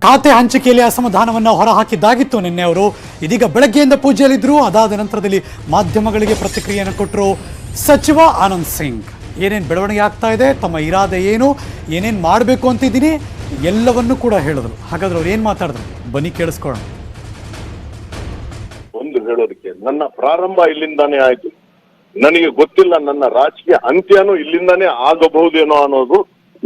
ಖಾತೆ ಹಂಚಿಕೆಯಲ್ಲಿ ಅಸಮಾಧಾನವನ್ನು ಹೊರಹಾಕಿದ್ದಾಗಿತ್ತು ನಿನ್ನೆ ಅವರು. ಇದೀಗ ಬೆಳಗ್ಗೆಯಿಂದ ಪೂಜೆಯಲ್ಲಿದ್ದರು. ಅದಾದ ನಂತರದಲ್ಲಿ ಮಾಧ್ಯಮಗಳಿಗೆ ಪ್ರತಿಕ್ರಿಯೆಯನ್ನು ಕೊಟ್ಟರು ಸಚಿವ ಆನಂದ್ ಸಿಂಗ್. ಏನೇನು ಬೆಳವಣಿಗೆ ಆಗ್ತಾ ಇದೆ, ತಮ್ಮ ಇರಾದೆ ಏನು, ಏನೇನು ಮಾಡಬೇಕು ಅಂತಿದ್ದೀನಿ ಎಲ್ಲವನ್ನೂ ಕೂಡ ಹೇಳಿದ್ರು. ಹಾಗಾದ್ರೆ ಅವ್ರು ಏನು ಮಾತಾಡಿದ್ರು ಬನ್ನಿ ಕೇಳಿಸ್ಕೊಳ್ಳೋಣ. ಒಂದು ಹೇಳೋದಕ್ಕೆ, ನನ್ನ ಪ್ರಾರಂಭ ಇಲ್ಲಿಂದಾನೇ ಆಯ್ತು. ನನಗೆ ಗೊತ್ತಿಲ್ಲ ನನ್ನ ರಾಜಕೀಯ ಅಂತ್ಯನೂ ಇಲ್ಲಿಂದಾನೇ ಆಗಬಹುದೇನೋ ಅನ್ನೋದು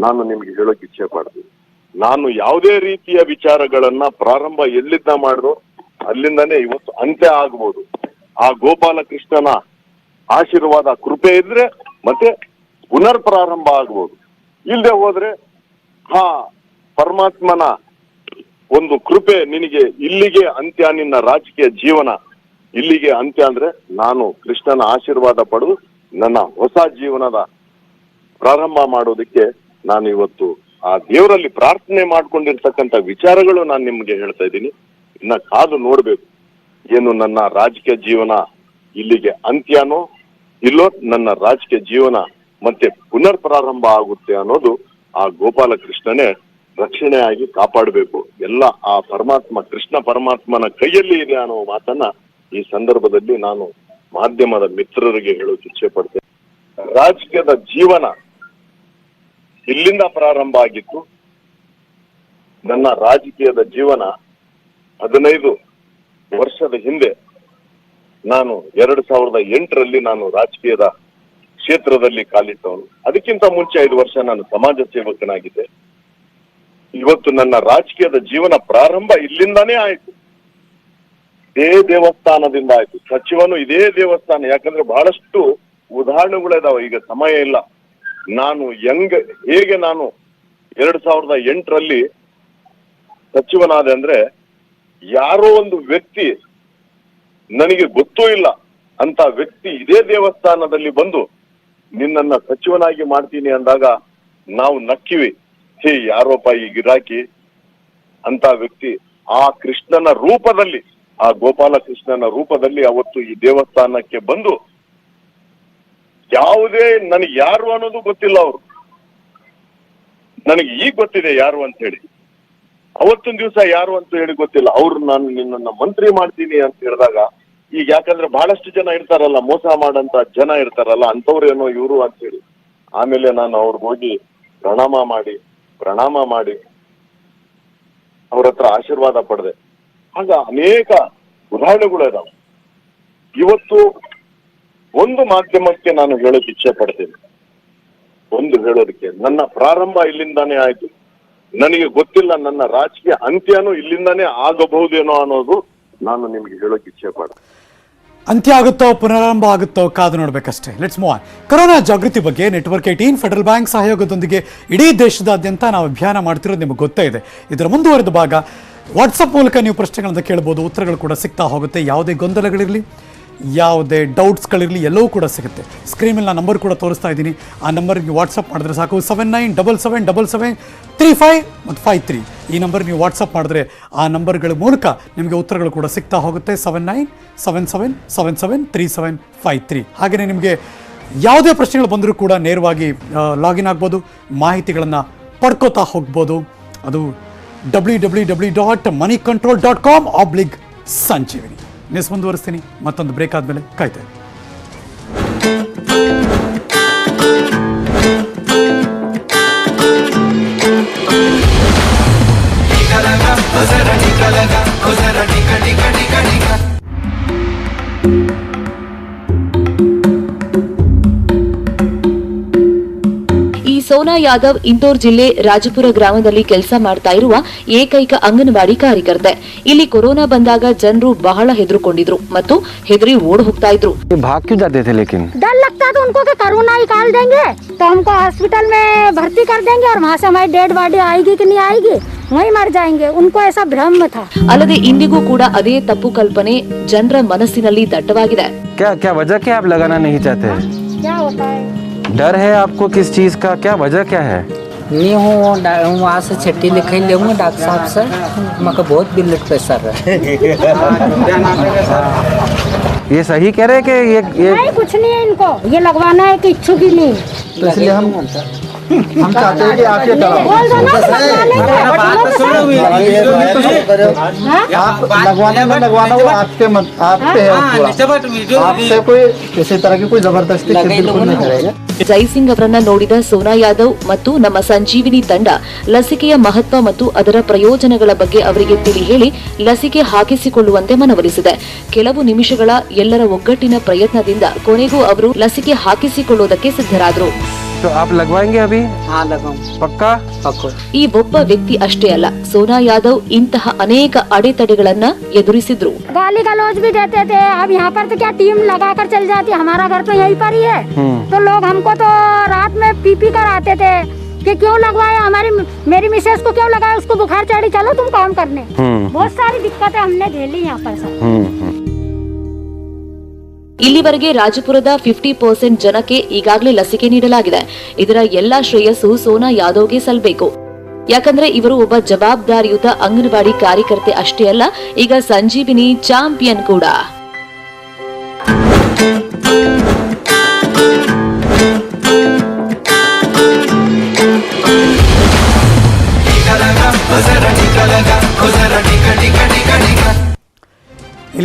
ನಾನು ನಿಮ್ಗೆ ಹೇಳೋಕೆ ಇಚ್ಛೆ ಪಡ್ತೀನಿ. ನಾನು ಯಾವುದೇ ರೀತಿಯ ವಿಚಾರಗಳನ್ನ ಪ್ರಾರಂಭ ಎಲ್ಲಿಂದ ಮಾಡಿದ್ರು ಅಲ್ಲಿಂದಾನೇ ಇವತ್ತು ಅಂತ್ಯ ಆಗಬಹುದು. ಆ ಗೋಪಾಲಕೃಷ್ಣನ ಆಶೀರ್ವಾದ ಕೃಪೆ ಇದ್ರೆ ಮತ್ತೆ ಪುನರ್ ಪ್ರಾರಂಭ ಆಗ್ಬೋದು. ಇಲ್ಲದೆ ಹೋದ್ರೆ ಪರಮಾತ್ಮನ ಒಂದು ಕೃಪೆ ನಿನಗೆ ಇಲ್ಲಿಗೆ ಅಂತ್ಯ, ನಿನ್ನ ರಾಜಕೀಯ ಜೀವನ ಇಲ್ಲಿಗೆ ಅಂತ್ಯ ಅಂದ್ರೆ ನಾನು ಕೃಷ್ಣನ ಆಶೀರ್ವಾದ ಪಡೆದು ನನ್ನ ಹೊಸ ಜೀವನದ ಪ್ರಾರಂಭ ಮಾಡೋದಕ್ಕೆ ನಾನು ಇವತ್ತು ಆ ದೇವರಲ್ಲಿ ಪ್ರಾರ್ಥನೆ ಮಾಡ್ಕೊಂಡಿರ್ತಕ್ಕಂಥ ವಿಚಾರಗಳು ನಾನು ನಿಮ್ಗೆ ಹೇಳ್ತಾ ಇದ್ದೀನಿ. ಇನ್ನ ಕಾದು ನೋಡ್ಬೇಕು, ಏನು ನನ್ನ ರಾಜಕೀಯ ಜೀವನ ಇಲ್ಲಿಗೆ ಅಂತ್ಯನೋ ಇಲ್ಲೋ ನನ್ನ ರಾಜಕೀಯ ಜೀವನ ಮತ್ತೆ ಪುನರ್ ಪ್ರಾರಂಭ ಆಗುತ್ತೆ ಅನ್ನೋದು ಆ ಗೋಪಾಲಕೃಷ್ಣನೇ ರಕ್ಷಣೆಯಾಗಿ ಕಾಪಾಡಬೇಕು. ಎಲ್ಲ ಆ ಪರಮಾತ್ಮ ಕೃಷ್ಣ ಪರಮಾತ್ಮನ ಕೈಯಲ್ಲಿ ಇದೆ ಅನ್ನೋ ಮಾತನ್ನ ಈ ಸಂದರ್ಭದಲ್ಲಿ ನಾನು ಮಾಧ್ಯಮದ ಮಿತ್ರರಿಗೆ ಹೇಳೋಕೆ ಇಚ್ಛೆ ಪಡ್ತೇನೆ. ರಾಜಕೀಯದ ಜೀವನ ಇಲ್ಲಿಂದ ಪ್ರಾರಂಭ ಆಗಿತ್ತು. ನನ್ನ ರಾಜಕೀಯದ ಜೀವನ 15 ವರ್ಷದ ಹಿಂದೆ ನಾನು 2008ರಲ್ಲಿ ನಾನು ರಾಜಕೀಯದ ಕ್ಷೇತ್ರದಲ್ಲಿ ಕಾಲಿಟ್ಟವನು. ಅದಕ್ಕಿಂತ ಮುಂಚೆ 5 ವರ್ಷ ನಾನು ಸಮಾಜ ಸೇವಕನಾಗಿದ್ದೆ. ಇವತ್ತು ನನ್ನ ರಾಜಕೀಯದ ಜೀವನ ಪ್ರಾರಂಭ ಇಲ್ಲಿಂದಾನೇ ಆಯ್ತು. ಇದೇ ದೇವಸ್ಥಾನದಿಂದ ಆಯ್ತು. ಸಚಿವನು ಇದೇ ದೇವಸ್ಥಾನ. ಯಾಕಂದ್ರೆ ಬಹಳಷ್ಟು ಉದಾಹರಣೆಗಳಿದಾವೆ, ಈಗ ಸಮಯ ಇಲ್ಲ. ನಾನು ಹೇಗೆ ನಾನು 2008ರಲ್ಲಿ ಸಚಿವನಾದೆ ಅಂದ್ರೆ, ಯಾರೋ ಒಂದು ವ್ಯಕ್ತಿ ನನಗೆ ಗೊತ್ತೂ ಇಲ್ಲ ಅಂತ ವ್ಯಕ್ತಿ ಇದೇ ದೇವಸ್ಥಾನದಲ್ಲಿ ಬಂದು ನಿನ್ನನ್ನ ಸಚಿವನಾಗಿ ಮಾಡ್ತೀನಿ ಅಂದಾಗ ನಾವು ನಕ್ಕಿವಿ. ಯಾರೋಪ ಈ ಗಿರಾಕಿ ಅಂತ ವ್ಯಕ್ತಿ ಆ ಕೃಷ್ಣನ ರೂಪದಲ್ಲಿ, ಆ ಗೋಪಾಲಕೃಷ್ಣನ ರೂಪದಲ್ಲಿ ಅವತ್ತು ಈ ದೇವಸ್ಥಾನಕ್ಕೆ ಬಂದು, ಯಾವುದೇ ನನಗೆ ಯಾರು ಅನ್ನೋದು ಗೊತ್ತಿಲ್ಲ. ಅವರು ನನಗೆ ಈಗ ಗೊತ್ತಿದೆ ಯಾರು ಅಂತ ಹೇಳಿ. ಅವತ್ತೊಂದು ದಿವಸ ಯಾರು ಅಂತ ಹೇಳಿ ಗೊತ್ತಿಲ್ಲ. ಅವ್ರು ನಾನು ನಿನ್ನನ್ನ ಮಂತ್ರಿ ಮಾಡ್ತೀನಿ ಅಂತ ಹೇಳಿದಾಗ, ಈಗ ಯಾಕಂದ್ರೆ ಬಹಳಷ್ಟು ಜನ ಇರ್ತಾರಲ್ಲ, ಮೋಸ ಮಾಡಂತ ಜನ ಇರ್ತಾರಲ್ಲ, ಅಂತವ್ರೇನೋ ಇವರು ಅಂತ ಹೇಳಿ. ಆಮೇಲೆ ನಾನು ಅವ್ರಿಗೆ ಹೋಗಿ ಪ್ರಣಾಮ ಮಾಡಿ ಅವ್ರ ಹತ್ರ ಆಶೀರ್ವಾದ ಪಡೆದೆ. ಆಗ ಅನೇಕ ಉದಾಹರಣೆಗಳು ಇದಾವೆ. ಇವತ್ತು ಒಂದು ಮಾಧ್ಯಮಕ್ಕೆ ನಾನು ಹೇಳೋಕೆ ಇಚ್ಛೆ ಪಡ್ತೀನಿ. ಒಂದು ಹೇಳೋದಕ್ಕೆ, ನನ್ನ ಪ್ರಾರಂಭ ಇಲ್ಲಿಂದಾನೇ ಆಯ್ತು. ನನಗೆ ಗೊತ್ತಿಲ್ಲ ನನ್ನ ರಾಜಕೀಯ ಅಂತ್ಯನೂ ಇಲ್ಲಿಂದಾನೇ ಆಗಬಹುದೇನೋ ಅನ್ನೋದು ನಾನು ನಿಮ್ಗೆ ಹೇಳೋಕೆ ಇಚ್ಛೆ ಪಡ್ತೀನಿ. ಅಂತ್ಯ ಆಗುತ್ತೋ ಪುನರಾರಂಭ ಆಗುತ್ತೋ ಕಾದು ನೋಡ್ಬೇಕಷ್ಟೇ. Let's move on. ಕೊರೋನಾ ಜಾಗೃತಿ ಬಗ್ಗೆ ನೆಟ್ವರ್ಕ್ 18 ಫೆಡರಲ್ ಬ್ಯಾಂಕ್ ಸಹಯೋಗದೊಂದಿಗೆ ಇಡೀ ದೇಶದಾದ್ಯಂತ ನಾವು ಅಭಿಯಾನ ಮಾಡ್ತಿರೋದು ನಿಮಗೆ ಗೊತ್ತೇ ಇದೆ. ಇದರ ಮುಂದುವರೆದ ಭಾಗ ವಾಟ್ಸಪ್ ಮೂಲಕ ನೀವು ಪ್ರಶ್ನೆಗಳನ್ನು ಕೇಳ್ಬೋದು, ಉತ್ತರಗಳು ಕೂಡ ಸಿಗ್ತಾ ಹೋಗುತ್ತೆ. ಯಾವುದೇ ಗೊಂದಲಗಳಿರಲಿ, ಯಾವುದೇ ಡೌಟ್ಸ್ಗಳಿರಲಿ, ಎಲ್ಲವೂ ಕೂಡ ಸಿಗುತ್ತೆ. ಸ್ಕ್ರೀನಲ್ಲಿ ನಾನು ನಂಬರ್ ಕೂಡ ತೋರಿಸ್ತಾ ಇದ್ದೀನಿ. ಆ ನಂಬರ್ಗೆ ವಾಟ್ಸಪ್ ಮಾಡಿದ್ರೆ ಸಾಕು. 79777735 ಮತ್ತು 53 ಈ ನಂಬರ್ ನೀವು ವಾಟ್ಸಪ್ ಮಾಡಿದ್ರೆ ಆ ನಂಬರ್ಗಳ ಮೂಲಕ ನಿಮಗೆ ಉತ್ತರಗಳು ಕೂಡ ಸಿಗ್ತಾ ಹೋಗುತ್ತೆ. 7977773753. ಹಾಗೆಯೇ ನಿಮಗೆ ಯಾವುದೇ ಪ್ರಶ್ನೆಗಳು ಬಂದರೂ ಕೂಡ ನೇರವಾಗಿ ಲಾಗಿನ್ ಆಗ್ಬೋದು, ಮಾಹಿತಿಗಳನ್ನು ಪಡ್ಕೋತಾ ಹೋಗ್ಬೋದು. ಅದು www.moneycontrol.com/ಸಂಜೀವಿನಿ. ನ್ಯೂಸ್ ಮುಂದುವರಿಸ್ತೀನಿ. ಮತ್ತೊಂದು ಬ್ರೇಕ್ ಆದಮೇಲೆ ಕಾಯ್ತಾ ಇರಿ. ಸೋನಾ ಯಾದವ್ ಇಂದೋರ್ ಜಿಲ್ಲೆ ರಾಜಪುರ ಗ್ರಾಮದಲ್ಲಿ ಕೆಲಸ ಮಾಡ್ತಾ ಇರುವ ಏಕೈಕ ಅಂಗನವಾಡಿ ಕಾರ್ಯಕರ್ತೆ. ಇಲ್ಲಿ ಕೊರೋನಾ ಬಂದಾಗ ಜನರು ಬಹಳ ಹೆದರುಕೊಂಡಿದ್ರು ಮತ್ತು ಹೆದರಿ ಓಡ್ ಹೋಗ್ತಾ ಇದ್ರು. भाग क्यों जाते थे लेकिन? डर लगता तो उनको कि कोरोना निकाल देंगे तो हमको हॉस्पिटल में भर्ती कर देंगे और वहाँ से हमारी डेड बॉडी आएगी कि नहीं आएगी, वहीं मर जाएंगे. उनको ऐसा भ्रम था. ಅಲ್ಲದೆ ಇಂದಿಗೂ ಕೂಡ ಅದೇ ತಪ್ಪು ಕಲ್ಪನೆ ಜನರ ಮನಸ್ಸಿನಲ್ಲಿ ದಟ್ಟವಾಗಿದೆ. क्या क्या वजह क्या आप लगाना नहीं चाहते? क्या होता है? डर है आपको किस चीज का? क्या वजह क्या है? मैं हूँ वहाँ से छुट्टी लिखे लूँगा डॉक्टर साहब से. मगर बहुत ब्लड प्रेशर है. ये सही कह रहे हैं कि ये नहीं, कुछ नहीं है इनको. ये लगवाना है कि इच्छुक ही नहीं. तो इसलिए हम चाहते हैं कि आप ये बोल दो ना, लगवा लेंगे. आप लगवाना ना लगवाना वो आपके आप पे है पूरा। आपसे कोई किसी तरह की कोई जबरदस्ती बिल्कुल नहीं करेगा। ಜೈಸಿಂಗ್ ಅವರನ್ನ ನೋಡಿದ ಸೋನಾ ಯಾದವ್ ಮತ್ತು ನಮ್ಮ ಸಂಜೀವಿನಿ ತಂಡ ಲಸಿಕೆಯ ಮಹತ್ವ ಮತ್ತು ಅದರ ಪ್ರಯೋಜನಗಳ ಬಗ್ಗೆ ಅವರಿಗೆ ತಿಳಿ ಹೇಳಿ ಲಸಿಕೆ ಹಾಕಿಸಿಕೊಳ್ಳುವಂತೆ ಮನವೊಲಿಸಿದೆ. ಕೆಲವು ನಿಮಿಷಗಳ ಎಲ್ಲರ ಒಗ್ಗಟ್ಟಿನ ಪ್ರಯತ್ನದಿಂದ ಕೊನೆಗೂ ಅವರು ಲಸಿಕೆ ಹಾಕಿಸಿಕೊಳ್ಳುವುದಕ್ಕೆ ಸಿದ್ಧರಾದರು. तो आप लगवाएंगे अभी? हाँ लगाऊंगा पक्का? पक्का। ಈ ಒಬ್ಬ ವ್ಯಕ್ತಿ ಅಷ್ಟೇ ಅಲ್ಲ, ಸೋನಾ ಯಾದವ್ ಇಂತಹ ಅನೇಕ ಅಡೆತಡೆಗಳನ್ನ ಎದುರಿಸಿದ್ರು. गाली गलौज भी देते थे। अब यहाँ पर तो क्या टीम लगा कर चल जाती, हमारा घर तो यहीं पर ही है। तो लोग हमको तो रात में पी कर आते थे कि क्यों लगवाया, मेरी मिसेस को क्यों लगाया, उसको बुखार चढ़ी, चलो तुम काम करने। बहुत सारी दिक्कतें हमने झेली यहाँ पर सब। ಇಲ್ಲಿವರೆಗೆ ರಾಜಪುರದ 50% ಜನಕ್ಕೆ ಈಗಾಗಲೇ ಲಸಿಕೆ ನೀಡಲಾಗಿದೆ. ಇದರ ಎಲ್ಲಾ ಶ್ರೇಯಸ್ಸು ಸೋನಾ ಯಾದವ್ಗೆ ಸಲ್ಲಬೇಕು. ಯಾಕಂದ್ರೆ ಇವರು ಒಬ್ಬ ಜವಾಬ್ದಾರಿಯುತ ಅಂಗನವಾಡಿ ಕಾರ್ಯಕರ್ತೆ ಅಷ್ಟೇ ಅಲ್ಲ, ಈಗ ಸಂಜೀವಿನಿ ಚಾಂಪಿಯನ್ ಕೂಡ. निकलगा